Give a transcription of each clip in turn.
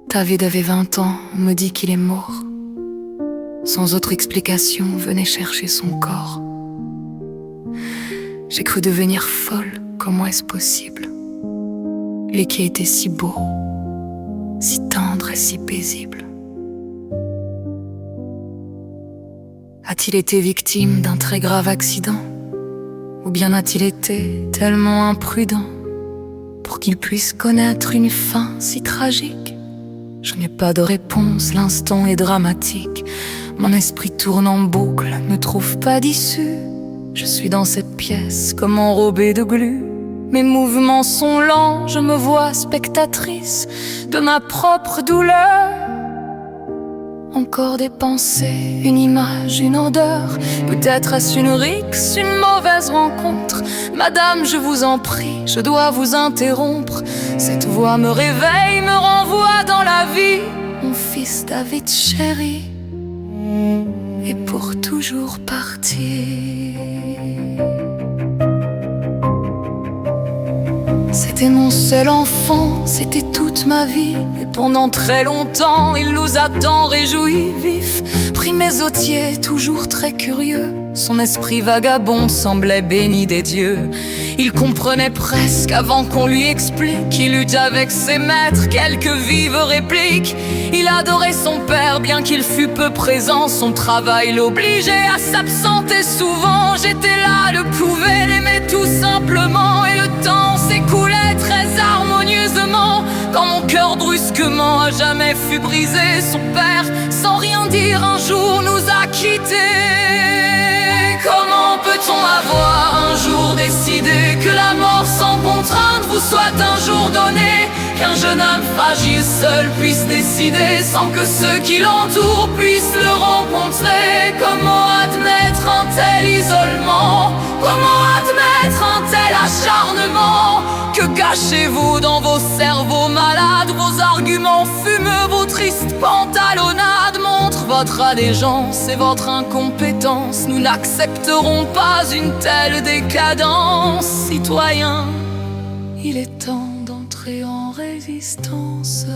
David avait 20 ans, on me dit qu'il est mort. Sans autre explication, venait chercher son corps. J'ai cru devenir folle, comment est-ce possible? Lui qui était si beau, si tendre et si paisible. A-t-il été victime d'un très grave accident? Ou bien a-t-il été tellement imprudent pour qu'il puisse connaître une fin si tragique? Je n'ai pas de réponse, l'instant est dramatique. Mon esprit tourne en boucle, ne trouve pas d'issue. Je suis dans cette pièce comme enrobée de glu. Mes mouvements sont lents, je me vois spectatrice de ma propre douleur. Encore des pensées, une image, une odeur. Peut-être est-ce une rixe, une mauvaise rencontre. Madame, je vous en prie, je dois vous interrompre. Cette voix me réveille, me renvoie dans la vie. Mon fils David chéri est pour toujours parti. C'était mon seul enfant, c'était toute ma vie. Et pendant très longtemps, il nous a tant réjouis vifs. Pris mésottier, toujours très curieux. Son esprit vagabond semblait béni des dieux. Il comprenait presque avant qu'on lui explique. Il eut avec ses maîtres quelques vives répliques. Il adorait son père bien qu'il fût peu présent. Son travail l'obligeait à s'absenter souvent. J'étais là, le pouvais l'aimer tout simplement. Et le temps s'écoulait très harmonieusement quand mon cœur brusquement à jamais fut brisé. Son père, sans rien dire, un jour nous a quittés. Comment peut-on avoir un jour décidé que la mort sans contrainte vous soit un jour donnée? Qu'un jeune homme fragile seul puisse décider sans que ceux qui l'entourent puissent le rencontrer? Comment admettre un tel isolement? Comment admettre un tel acharnement? Que cachez-vous dans vos cerveaux malades? Vos arguments fumeux, vos tristes pantalonnades montrent votre allégeance et votre incompétence. Nous n'accepterons pas une telle décadence. Citoyens, il est temps d'entrer en résistance.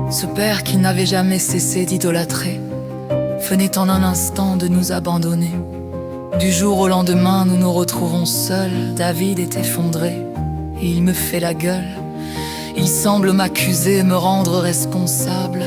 Ce père qu'il n'avait jamais cessé d'idolâtrer venait en un instant de nous abandonner. Du jour au lendemain, nous nous retrouvons seuls. David est effondré et il me fait la gueule. Il semble m'accuser, me rendre responsable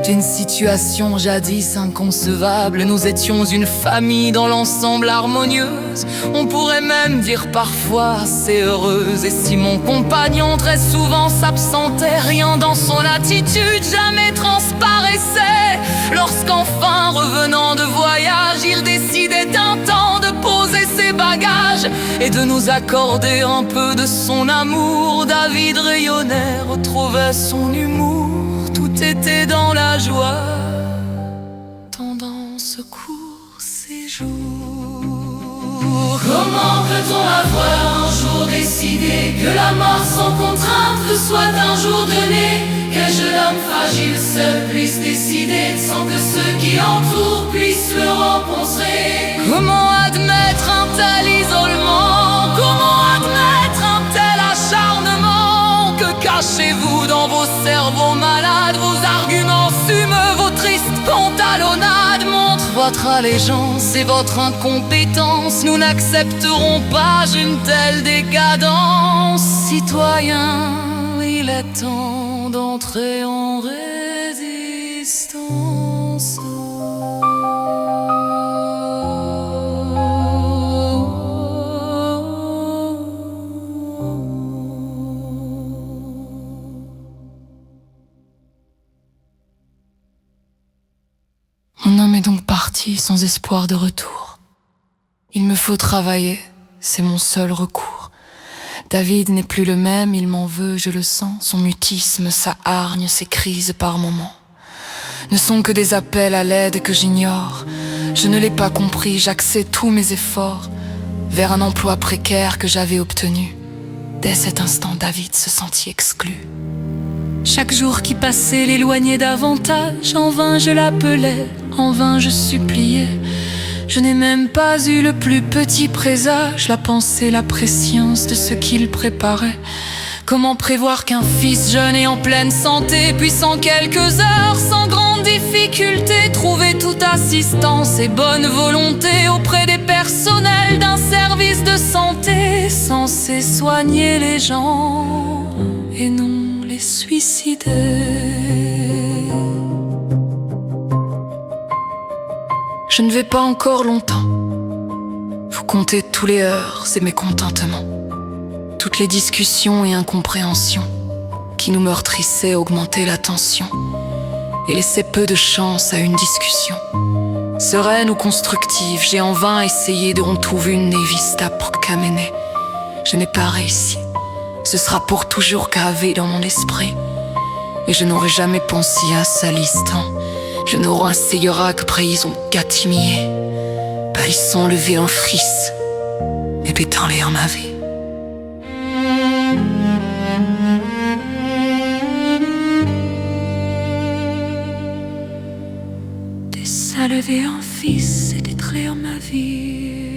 d'une situation jadis inconcevable. Nous étions une famille dans l'ensemble harmonieuse. On pourrait même dire parfois assez heureuse. Et si mon compagnon très souvent s'absentait, rien dans son attitude jamais transparaissait. Lorsqu'enfin revenant de voyage, il décidait d'un temps de poser ses bagages et de nous accorder un peu de son amour. David rayonnait, retrouvait son humour. Tout était dans la joie pendant ce court séjour. Comment peut-on avoir un jour décidé que la mort sans contrainte le soit un jour donné? Qu'un jeune homme fragile seul puisse décider sans que ceux qui l'entourent puissent le rencontrer? Comment admettre un tel isolement? Comment admettre un tel acharnement? Que cachez-vous dans vos cerveaux malades? Vos arguments fumeux, vos tristes pantalonnades montrent votre allégeance et votre incompétence. Nous n'accepterons pas une telle décadence. Citoyens, il est temps d'entrer en résistance. Mon homme est donc parti sans espoir de retour. Il me faut travailler, c'est mon seul recours. David n'est plus le même, il m'en veut, je le sens. Son mutisme, sa hargne, ses crises par moments ne sont que des appels à l'aide que j'ignore. Je ne l'ai pas compris, j'axais tous mes efforts vers un emploi précaire que j'avais obtenu. Dès cet instant, David se sentit exclu. Chaque jour qui passait l'éloignait davantage. En vain je l'appelais, en vain je suppliais. Je n'ai même pas eu le plus petit présage, la pensée, la prescience de ce qu'il préparait. Comment prévoir qu'un fils jeune et en pleine santé puisse en quelques heures, sans grande difficulté, trouver toute assistance et bonne volonté auprès des personnels d'un service de santé censé soigner les gens et non les suicider. Je ne vais pas encore longtemps vous compter tous les heurts et mécontentements, toutes les discussions et incompréhensions qui nous meurtrissaient, augmentaient la tension et laissaient peu de chance à une discussion. Sereine ou constructive, j'ai en vain essayé de retrouver une vista procamene. Je n'ai pas réussi. Ce sera pour toujours gravé dans mon esprit. Et je n'aurai jamais pensé à ça l'instant. Je n'aurai essayera que prison gatimier. Pas ils sont levés en frise et pétant les en ma vie. Des levé en fils et des traits en ma vie.